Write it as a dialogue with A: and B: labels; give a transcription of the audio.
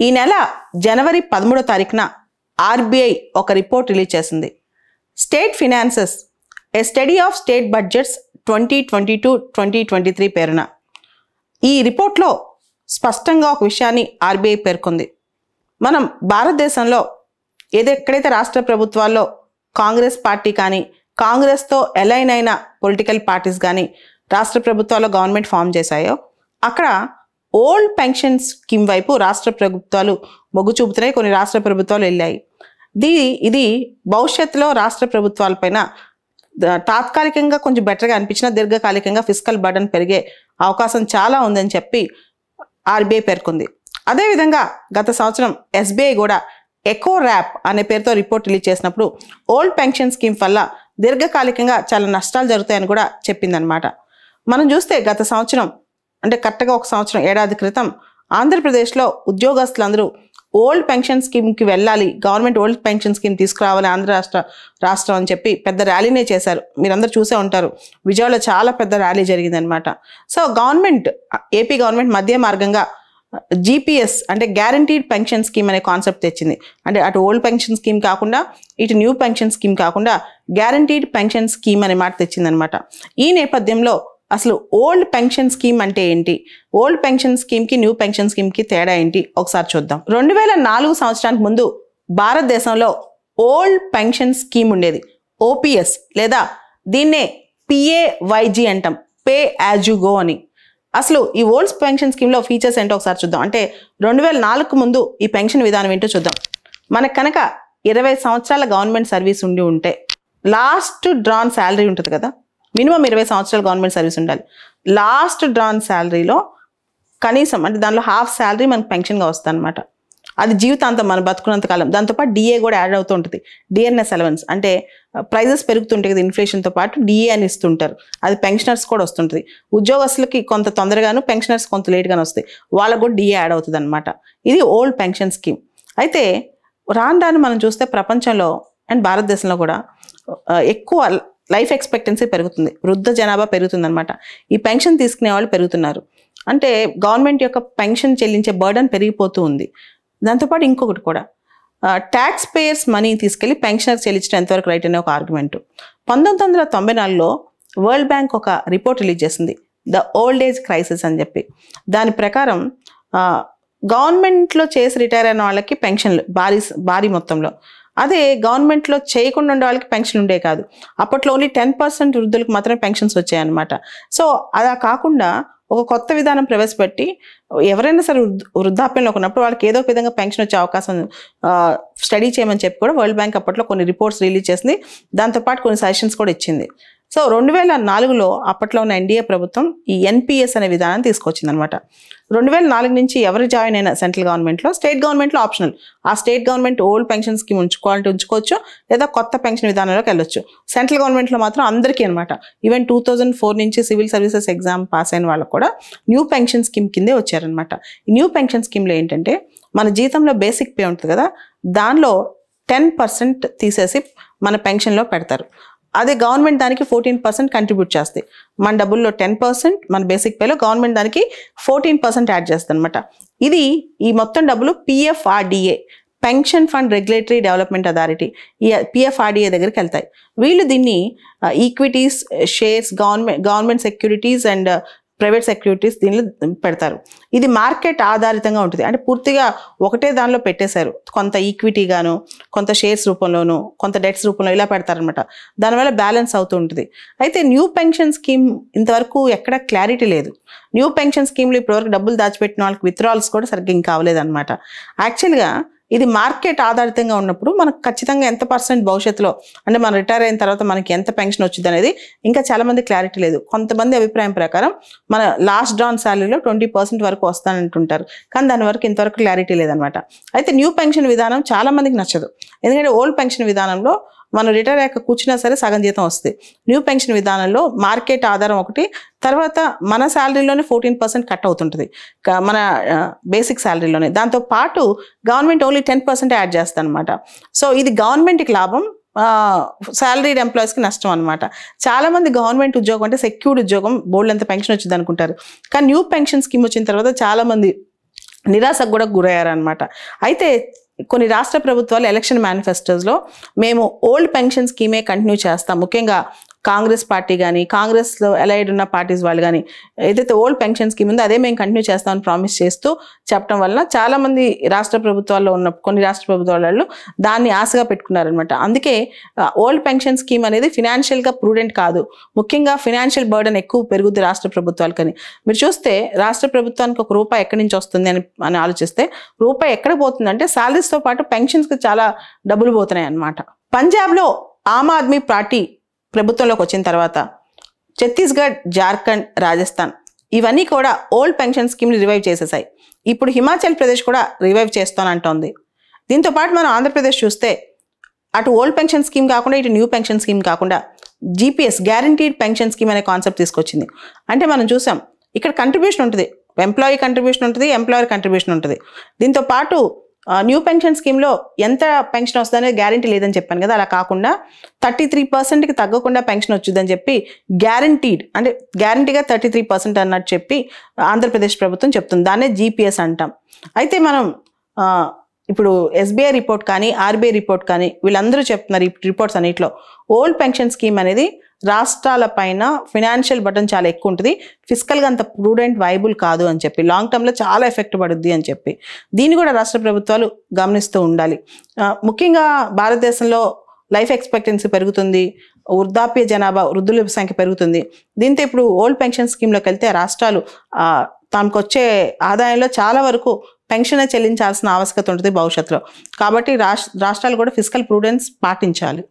A: ఈ నెల జనవరి 13వ తారీఖున ఆర్బీఐ ఒక రిపోర్ట్ రిలీజ్ చేసింది. State finances A study of state budgets 2022-2023 పేరున. ఈ రిపోర్ట్లో స్పష్టంగా ఒక విషయాన్ని ఆర్బీఐ పేర్కొంది. మనం భారతదేశంలో ఎక్కడైతే రాష్ట్ర ప్రభుత్వాల్లో కాంగ్రెస్ పార్టీ కానీ కాంగ్రెస్తో అలైన్ అయిన పొలిటికల్ పార్టీస్ కానీ రాష్ట్ర ప్రభుత్వాల్లో గవర్నమెంట్ ఫామ్ చేశాయో అక్కడ ఓల్డ్ పెన్షన్ స్కీమ్ వైపు రాష్ట్ర ప్రభుత్వాలు మొగ్గు చూపుతున్నాయి. కొన్ని రాష్ట్ర ప్రభుత్వాలు వెళ్ళాయి. ఇది భవిష్యత్తులో రాష్ట్ర ప్రభుత్వాలపైన తాత్కాలికంగా కొంచెం బెటర్గా అనిపించిన దీర్ఘకాలికంగా ఫిస్కల్ బర్డన్ పెరిగే అవకాశం చాలా ఉందని చెప్పి ఆర్బీఐ పేర్కొంది. అదేవిధంగా గత సంవత్సరం ఎస్బీఐ కూడా ఎకో ర్యాప్ అనే పేరుతో రిపోర్ట్ రిలీజ్ చేసినప్పుడు ఓల్డ్ పెన్షన్ స్కీమ్ వల్ల దీర్ఘకాలికంగా చాలా నష్టాలు జరుగుతాయని కూడా చెప్పిందనమాట. మనం చూస్తే గత సంవత్సరం అంటే కరెక్ట్గా ఒక సంవత్సరం ఏడాది క్రితం ఆంధ్రప్రదేశ్లో ఉద్యోగస్తులందరూ ఓల్డ్ పెన్షన్ స్కీమ్కి వెళ్ళాలి, గవర్నమెంట్ ఓల్డ్ పెన్షన్ స్కీమ్ తీసుకురావాలి ఆంధ్ర రాష్ట్రం అని చెప్పి పెద్ద ర్యాలీనే చేశారు. మీరందరూ చూసే ఉంటారు. విజయవాడలో చాలా పెద్ద ర్యాలీ జరిగిందనమాట. సో ఏపీ గవర్నమెంట్ మధ్య మార్గంగా జీపీఎస్ అంటే గ్యారంటీడ్ పెన్షన్ స్కీమ్ అనే కాన్సెప్ట్ తెచ్చింది. అంటే అటు ఓల్డ్ పెన్షన్ స్కీమ్ కాకుండా ఇటు న్యూ పెన్షన్ స్కీమ్ కాకుండా గ్యారంటీడ్ పెన్షన్ స్కీమ్ అనే మాట తెచ్చిందనమాట. ఈ నేపథ్యంలో అసలు ఓల్డ్ పెన్షన్ స్కీమ్ అంటే ఏంటి, ఓల్డ్ పెన్షన్ స్కీమ్కి న్యూ పెన్షన్ స్కీమ్కి తేడా ఏంటి ఒకసారి చూద్దాం. 2004 సంవత్సరానికి ముందు భారతదేశంలో ఓల్డ్ పెన్షన్ స్కీమ్ ఉండేది, ఓపీఎస్ లేదా దీన్నే పిఏవైజీ అంటాం, పే యాజ్ యు గో అని. అసలు ఈ ఓల్డ్ పెన్షన్ స్కీమ్లో ఫీచర్స్ ఏంటో ఒకసారి చూద్దాం. అంటే 2004కు ముందు ఈ పెన్షన్ విధానం ఏంటో చూద్దాం. మనకు కనుక 20 సంవత్సరాల గవర్నమెంట్ సర్వీస్ ఉంటే లాస్ట్ డ్రాన్ శాలరీ ఉంటుంది కదా, మినిమం 20 సంవత్సరాల గవర్నమెంట్ సర్వీస్ ఉండాలి. లాస్ట్ డ్రాన్ శాలరీలో కనీసం అంటే దానిలో హాఫ్ శాలరీ మనకు పెన్షన్గా వస్తుంది అనమాట. అది జీవితాంతం మనం బతుకున్నంత కాలం. దాంతోపాటు డిఏ కూడా యాడ్ అవుతూ ఉంటుంది. డిఎన్ఎస్ అలవెన్స్ అంటే ప్రైజెస్ పెరుగుతుంటాయి కదా ఇన్ఫ్లేషన్తో పాటు, డిఏ అని ఇస్తుంటారు. అది పెన్షనర్స్ కూడా వస్తుంటుంది. ఉద్యోగస్తులకి కొంత తొందరగాను, పెన్షనర్స్ కొంత లేట్గానే వస్తాయి. వాళ్ళకు కూడా డిఏ యాడ్ అవుతుంది అనమాట. ఇది ఓల్డ్ పెన్షన్ స్కీమ్. అయితే రాను మనం చూస్తే ప్రపంచంలో అండ్ భారతదేశంలో కూడా ఎక్కువ లైఫ్ ఎక్స్పెక్టెన్సీ పెరుగుతుంది, వృద్ధ జనాభా పెరుగుతుంది అనమాట. ఈ పెన్షన్ తీసుకునే వాళ్ళు పెరుగుతున్నారు. అంటే గవర్నమెంట్ యొక్క పెన్షన్ చెల్లించే బర్డన్ పెరిగిపోతూ ఉంది. దాంతోపాటు ఇంకొకటి కూడా ట్యాక్స్ పేయర్స్ మనీ తీసుకెళ్లి పెన్షనర్ చెల్లించడం ఎంతవరకు రైట్ అనే ఒక ఆర్గ్యుమెంట్. 1994లో వరల్డ్ బ్యాంక్ ఒక రిపోర్ట్ రిలీజ్ చేసింది, ద ఓల్డ్ ఏజ్ క్రైసిస్ అని చెప్పి. దాని ప్రకారం గవర్నమెంట్లో చేసి రిటైర్ అయిన వాళ్ళకి పెన్షన్లు భారీ మొత్తంలో, అదే గవర్నమెంట్లో చేయకుండా ఉండే వాళ్ళకి పెన్షన్ ఉండే కాదు. అప్పట్లో ఓన్లీ 10% వృద్ధులకు మాత్రమే పెన్షన్స్ వచ్చాయన్నమాట. సో అలా కాకుండా ఒక కొత్త విధానం ప్రవేశపెట్టి ఎవరైనా సరే వృద్ధాప్యంలో ఉన్నప్పుడు వాళ్ళకి ఏదో ఒక విధంగా పెన్షన్ వచ్చే అవకాశం స్టడీ చేయమని చెప్పి కూడా వరల్డ్ బ్యాంక్ అప్పట్లో కొన్ని రిపోర్ట్స్ రిలీజ్ చేసింది. దాంతోపాటు కొన్ని సజెషన్స్ కూడా ఇచ్చింది. సో 2004లో అప్పట్లో ఉన్న ఎన్డీఏ ప్రభుత్వం ఈ ఎన్పిఎస్ అనే విధానాన్ని తీసుకొచ్చిందనమాట. 2004 నుంచి ఎవరు జాయిన్ అయినా సెంట్రల్ గవర్నమెంట్లో, స్టేట్ గవర్నమెంట్లో ఆప్షనల్. ఆ state government old pension scheme ఉంచుకోవచ్చు లేదా కొత్త పెన్షన్ విధానంలోకి వెళ్ళొచ్చు. సెంట్రల్ గవర్నమెంట్లో మాత్రం అందరికీ అనమాట. ఈవెన్ 2004 నుంచి సివిల్ సర్వీసెస్ ఎగ్జామ్ పాస్ అయిన వాళ్ళకు కూడా న్యూ పెన్షన్ స్కీమ్ కిందే వచ్చారనమాట. ఈ న్యూ పెన్షన్ స్కీమ్లో ఏంటంటే మన జీతంలో బేసిక్ పే ఉంటుంది కదా, దానిలో 10% తీసేసి మన పెన్షన్లో పెడతారు. అదే గవర్నమెంట్ దానికి 14% కంట్రిబ్యూట్ చేస్తాయి. మన డబ్బుల్లో 10%, మన బేసిక్ పేలో గవర్నమెంట్ దానికి 14% యాడ్ చేస్తుంది అనమాట. ఈ మొత్తం డబ్బులు PFRDA, pension fund regulatory development authority, ఈ పిఎఫ్ఆర్డిఏ దగ్గరికి వెళ్తాయి. వీళ్ళు దీన్ని equities, shares, government securities and private securities దీనిలో పెడతారు. ఇది మార్కెట్ ఆధారితంగా ఉంటుంది. అంటే పూర్తిగా ఒకటే దానిలో పెట్టేశారు. కొంత ఈక్విటీగాను, కొంత షేర్స్ రూపంలోను, కొంత డెట్స్ రూపంలో ఇలా పెడతారనమాట. దానివల్ల బ్యాలెన్స్ అవుతూ ఉంటుంది. అయితే న్యూ పెన్షన్ స్కీమ్ ఇంతవరకు ఎక్కడ క్లారిటీ లేదు. న్యూ పెన్షన్ స్కీమ్లో ఇప్పటివరకు డబ్బులు దాచిపెట్టిన వాళ్ళకి విత్డ్రాల్స్ కూడా సరిగ్గా ఇంకా అవ్వలేదన్నమాట. యాక్చువల్గా ఇది మార్కెట్ ఆధారితంగా ఉన్నప్పుడు మనకు ఖచ్చితంగా ఎంత % భవిష్యత్తులో అంటే మనం రిటైర్ అయిన తర్వాత మనకి ఎంత పెన్షన్ వచ్చింది అనేది ఇంకా చాలామంది క్లారిటీ లేదు. కొంతమంది అభిప్రాయం ప్రకారం మన లాస్ట్ డ్రాన్ శాలరీలో 20% వరకు వస్తానంటుంటారు. కానీ దాని వరకు ఇంతవరకు క్లారిటీ లేదనమాట. అయితే న్యూ పెన్షన్ విధానం చాలామందికి నచ్చదు. ఎందుకంటే ఓల్డ్ పెన్షన్ విధానంలో మనం రిటైర్ అయ్యాక కూర్చున్నా సరే సగం జీతం వస్తుంది. న్యూ పెన్షన్ విధానంలో మార్కెట్ ఆధారం ఒకటి, తర్వాత మన శాలరీలోనే 14% కట్ అవుతుంటుంది మన బేసిక్ శాలరీలోనే. దాంతో పాటు గవర్నమెంట్ ఓన్లీ 10% యాడ్ చేస్తుంది అనమాట. సో ఇది గవర్నమెంట్కి లాభం, సాలరీడ్ ఎంప్లాయీస్కి నష్టం అనమాట. చాలామంది గవర్నమెంట్ ఉద్యోగం అంటే సెక్యూర్డ్ ఉద్యోగం, బోల్డ్ ఎంత పెన్షన్ వచ్చింది అనుకుంటారు. కానీ న్యూ పెన్షన్ స్కీమ్ వచ్చిన తర్వాత చాలామంది నిరాశకు కూడా గురయ్యారనమాట. అయితే కొన్ని రాష్ట్ర ప్రభుత్వాలు ఎలక్షన్ మేనిఫెస్టోస్లో మేము ఓల్డ్ పెన్షన్ స్కీమే కంటిన్యూ చేస్తాం, ముఖ్యంగా కాంగ్రెస్ పార్టీ కానీ కాంగ్రెస్లో అలైడ్ ఉన్న పార్టీస్ వాళ్ళు కానీ ఏదైతే ఓల్డ్ పెన్షన్ స్కీమ్ ఉందో అదే మేము కంటిన్యూ చేస్తామని ప్రామిస్ చేస్తూ చెప్పడం వలన చాలామంది రాష్ట్ర ప్రభుత్వాల్లో ఉన్న కొన్ని రాష్ట్ర ప్రభుత్వాలలో దాన్ని ఆశగా పెట్టుకున్నారనమాట. అందుకే ఓల్డ్ పెన్షన్ స్కీమ్ అనేది ఫినాన్షియల్గా ప్రూడెంట్ కాదు, ముఖ్యంగా ఫినాన్షియల్ బర్డెన్ ఎక్కువ పెరుగుద్ది రాష్ట్ర ప్రభుత్వాలకని. మీరు చూస్తే రాష్ట్ర ప్రభుత్వానికి ₹1 ఎక్కడి నుంచి వస్తుంది అని ఆలోచిస్తే రూపాయి ఎక్కడ పోతుందంటే శాలరీస్తో పాటు పెన్షన్స్కి చాలా డబ్బులు పోతున్నాయి అన్నమాట. పంజాబ్లో ఆమ్ ఆద్మీ పార్టీ ప్రభుత్వంలోకి వచ్చిన తర్వాత ఛత్తీస్గఢ్, జార్ఖండ్, రాజస్థాన్ ఇవన్నీ కూడా ఓల్డ్ పెన్షన్ స్కీమ్ని రివైవ్ చేసేసాయి. ఇప్పుడు హిమాచల్ ప్రదేశ్ కూడా రివైవ్ చేస్తానంటోంది. దీంతోపాటు మనం ఆంధ్రప్రదేశ్ చూస్తే అటు ఓల్డ్ పెన్షన్ స్కీమ్ కాకుండా ఇటు న్యూ పెన్షన్ స్కీమ్ కాకుండా జీపీఎస్ గ్యారంటీడ్ పెన్షన్ స్కీమ్ అనే కాన్సెప్ట్ తీసుకొచ్చింది. అంటే మనం చూసాం ఇక్కడ కంట్రిబ్యూషన్ ఉంటుంది, ఎంప్లాయీ కంట్రిబ్యూషన్ ఉంటుంది, ఎంప్లాయర్ కంట్రిబ్యూషన్ ఉంటుంది. దీంతో పాటు న్యూ పెన్షన్ స్కీమ్లో ఎంత పెన్షన్ వస్తుందనేది గ్యారంటీ లేదని చెప్పాను కదా, అలా కాకుండా 33%కి తగ్గకుండా పెన్షన్ వచ్చిందని చెప్పి గ్యారంటీడ్ అంటే గ్యారంటీగా 33% అన్నట్టు చెప్పి ఆంధ్రప్రదేశ్ ప్రభుత్వం చెప్తుంది. దాన్నే జీపీఎస్ అంటాం. అయితే మనం ఇప్పుడు ఎస్బీఐ రిపోర్ట్ కానీ ఆర్బీఐ రిపోర్ట్ కానీ వీళ్ళందరూ చెప్తున్నారు ఈ రిపోర్ట్స్ అన్నింటిలో ఓల్డ్ పెన్షన్ స్కీమ్ అనేది రాష్ట్రాల పైన ఫినాన్షియల్ బర్డెన్ చాలా ఎక్కువ ఉంటుంది, ఫిజికల్గా అంత ప్రూడెంట్ వైబుల్ కాదు అని చెప్పి, లాంగ్ టర్మ్లో చాలా ఎఫెక్ట్ పడుద్ది అని చెప్పి దీన్ని కూడా రాష్ట్ర ప్రభుత్వాలు గమనిస్తూ ఉండాలి. ముఖ్యంగా భారతదేశంలో లైఫ్ ఎక్స్పెక్టెన్సీ పెరుగుతుంది, వృద్ధాప్య జనాభా వృద్ధుల సంఖ్య పెరుగుతుంది. దీంతో ఇప్పుడు ఓల్డ్ పెన్షన్ స్కీమ్లోకి వెళ్తే రాష్ట్రాలు తమకు వచ్చే ఆదాయంలో చాలా వరకు పెన్షన్ చెల్లించాల్సిన ఆవశ్యకత ఉంటుంది భవిష్యత్తులో. కాబట్టి రాష్ట్రాలు కూడా ఫిజికల్ ప్రూడెన్స్ పాటించాలి.